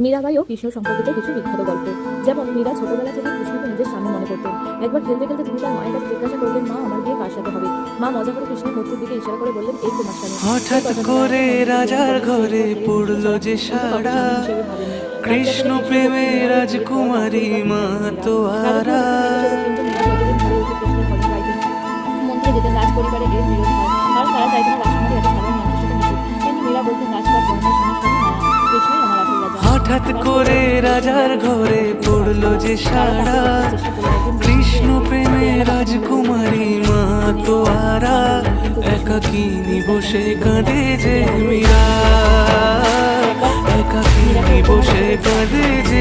মীরাবাই ও কৃষ্ণ সম্পর্কিত কিছু বিখ্যাত গল্প। যেমন মীরা ছোটবেলা থেকে কৃষ্ণকে নিজের সামনে মনে করতেন। একবার খেলতে খেলতে তিনি তার মায়ের কাছে জিজ্ঞাসা করলেন, মা, আমার বিয়ে কার সাথে হবে? মা মজা করে কৃষ্ণের মূর্তির দিকে ইশারা করে বললেন, এই তোমার স্বামী। হঠাৎ করে রাজার ঘরে পড়লো যে সাড়া, কৃষ্ণ প্রেমে রাজকুমারী মা তোয়ারা। মন্দিরে যেতেন রাজ পরিবারে এর বিরোধ হয়, কারণ তারা চাইতেন রাজকুমারী এত সাধারণ মানুষের সাথে মিশুক। কিন্তু মীরা বলতেন, রাজপাট বর্ণের সমস্যা না, কৃষ্ণই আমার আসল রাজা। হঠাৎ করে রাজার ঘরে পড়লো যে সাড়া, কৃষ্ণ প্রেমে রাজকুমারী মা তোয়ারা। একাকিনী বসে কাঁদে যে মীরা, একাকিনী বসে কাঁদে যে